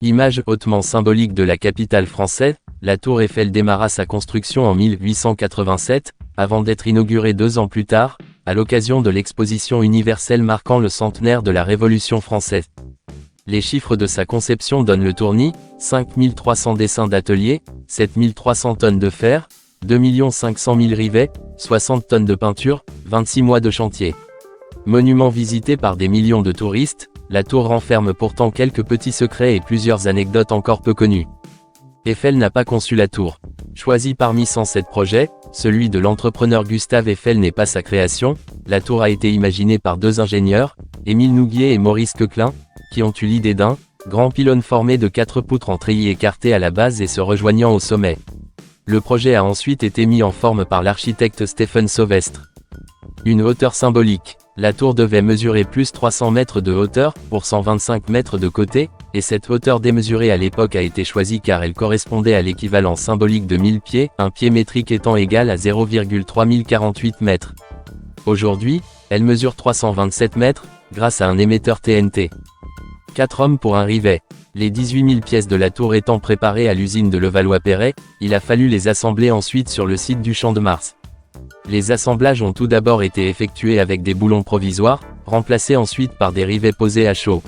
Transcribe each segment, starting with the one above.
Image hautement symbolique de la capitale française, la tour Eiffel démarra sa construction en 1887, avant d'être inaugurée 2 ans plus tard, à l'occasion de l'exposition universelle marquant le centenaire de la Révolution française. Les chiffres de sa conception donnent le tournis: 5300 dessins d'atelier, 7300 tonnes de fer, 2 500 000 rivets, 60 tonnes de peinture, 26 mois de chantier. Monument visité par des millions de touristes, la tour renferme pourtant quelques petits secrets et plusieurs anecdotes encore peu connues. Eiffel n'a pas conçu la tour. Choisi parmi 107 projets, celui de l'entrepreneur Gustave Eiffel n'est pas sa création. La tour a été imaginée par 2 ingénieurs, Émile Nouguier et Maurice Coquelin, qui ont eu l'idée d'un grand pylône formé de 4 poutres en treillis écartées à la base et se rejoignant au sommet. Le projet a ensuite été mis en forme par l'architecte Stéphane Sauvestre. Une hauteur symbolique. La tour devait mesurer plus 300 mètres de hauteur, pour 125 mètres de côté, et cette hauteur démesurée à l'époque a été choisie car elle correspondait à l'équivalent symbolique de 1000 pieds, un pied métrique étant égal à 0,3048 mètres. Aujourd'hui, elle mesure 327 mètres, grâce à un émetteur TNT. 4 hommes pour un rivet. Les 18 000 pièces de la tour étant préparées à l'usine de Levallois-Perret, il a fallu les assembler ensuite sur le site du Champ de Mars. Les assemblages ont tout d'abord été effectués avec des boulons provisoires, remplacés ensuite par des rivets posés à chaud.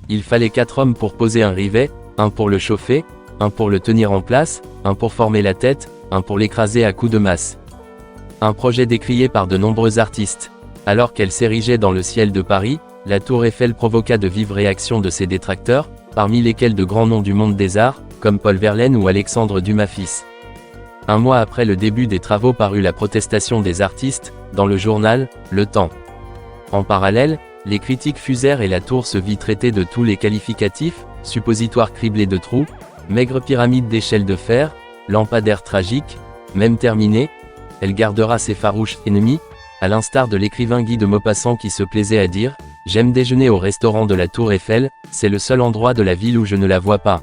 Il fallait 4 hommes pour poser un rivet, un pour le chauffer, un pour le tenir en place, un pour former la tête, un pour l'écraser à coups de masse. Un projet décrié par de nombreux artistes. Alors qu'elle s'érigeait dans le ciel de Paris, la tour Eiffel provoqua de vives réactions de ses détracteurs, parmi lesquels de grands noms du monde des arts, comme Paul Verlaine ou Alexandre Dumas fils. Un mois après le début des travaux parut la protestation des artistes, dans le journal Le Temps. En parallèle, les critiques fusèrent et la tour se vit traiter de tous les qualificatifs: suppositoire criblé de trous, maigre pyramide d'échelle de fer, lampadaire tragique. Même terminée, elle gardera ses farouches ennemis, à l'instar de l'écrivain Guy de Maupassant qui se plaisait à dire: « J'aime déjeuner au restaurant de la tour Eiffel, c'est le seul endroit de la ville où je ne la vois pas. »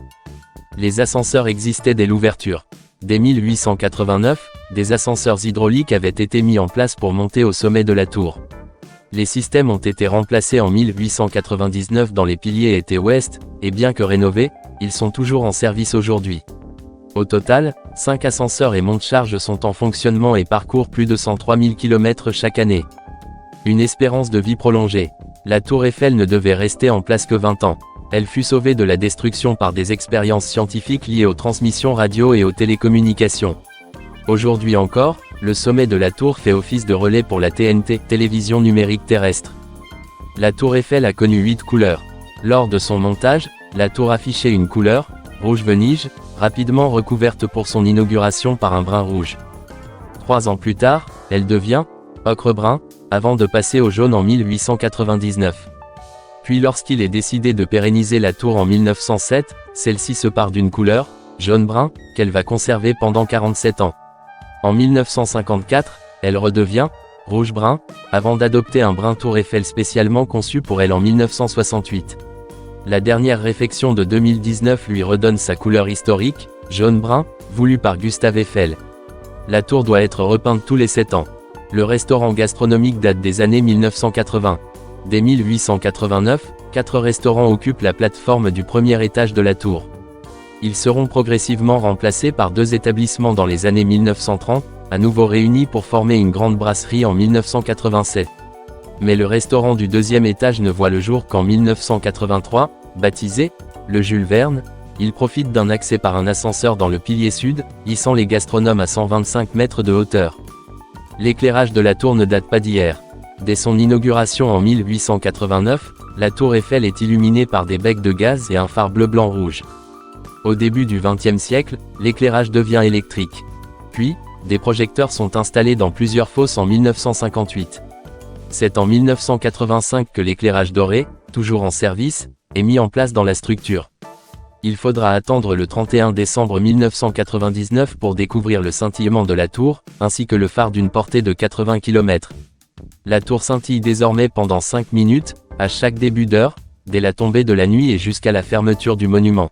Les ascenseurs existaient dès l'ouverture. Dès 1889, des ascenseurs hydrauliques avaient été mis en place pour monter au sommet de la tour. Les systèmes ont été remplacés en 1899 dans les piliers et ouest, et bien que rénovés, ils sont toujours en service aujourd'hui. Au total, 5 ascenseurs et monte-charge sont en fonctionnement et parcourent plus de 103 000 km chaque année. Une espérance de vie prolongée. La tour Eiffel ne devait rester en place que 20 ans. Elle fut sauvée de la destruction par des expériences scientifiques liées aux transmissions radio et aux télécommunications. Aujourd'hui encore, le sommet de la tour fait office de relais pour la TNT, télévision numérique terrestre. La tour Eiffel a connu 8 couleurs. Lors de son montage, la tour affichait une couleur, rouge Venise, rapidement recouverte pour son inauguration par un brun rouge. 3 ans plus tard, elle devient ocre brun, avant de passer au jaune en 1899. Puis lorsqu'il est décidé de pérenniser la tour en 1907, celle-ci se part d'une couleur, jaune-brun, qu'elle va conserver pendant 47 ans. En 1954, elle redevient rouge-brun, avant d'adopter un brun tour Eiffel spécialement conçu pour elle en 1968. La dernière réfection de 2019 lui redonne sa couleur historique, jaune-brun, voulue par Gustave Eiffel. La tour doit être repeinte tous les 7 ans. Le restaurant gastronomique date des années 1980. Dès 1889, 4 restaurants occupent la plateforme du premier étage de la tour. Ils seront progressivement remplacés par 2 établissements dans les années 1930, à nouveau réunis pour former une grande brasserie en 1987. Mais le restaurant du 2e étage ne voit le jour qu'en 1983, baptisé le Jules Verne. Il profite d'un accès par un ascenseur dans le pilier sud, hissant les gastronomes à 125 mètres de hauteur. L'éclairage de la tour ne date pas d'hier. Dès son inauguration en 1889, la tour Eiffel est illuminée par des becs de gaz et un phare bleu-blanc-rouge. Au début du XXe siècle, l'éclairage devient électrique. Puis, des projecteurs sont installés dans plusieurs fosses en 1958. C'est en 1985 que l'éclairage doré, toujours en service, est mis en place dans la structure. Il faudra attendre le 31 décembre 1999 pour découvrir le scintillement de la tour, ainsi que le phare d'une portée de 80 km. La tour scintille désormais pendant 5 minutes, à chaque début d'heure, dès la tombée de la nuit et jusqu'à la fermeture du monument.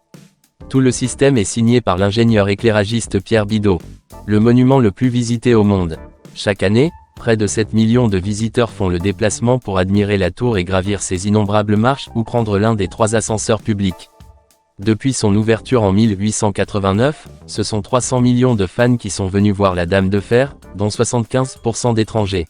Tout le système est signé par l'ingénieur éclairagiste Pierre Bidault. Le monument le plus visité au monde. Chaque année, près de 7 millions de visiteurs font le déplacement pour admirer la tour et gravir ses innombrables marches ou prendre l'un des 3 ascenseurs publics. Depuis son ouverture en 1889, ce sont 300 millions de fans qui sont venus voir la Dame de Fer, dont 75% d'étrangers.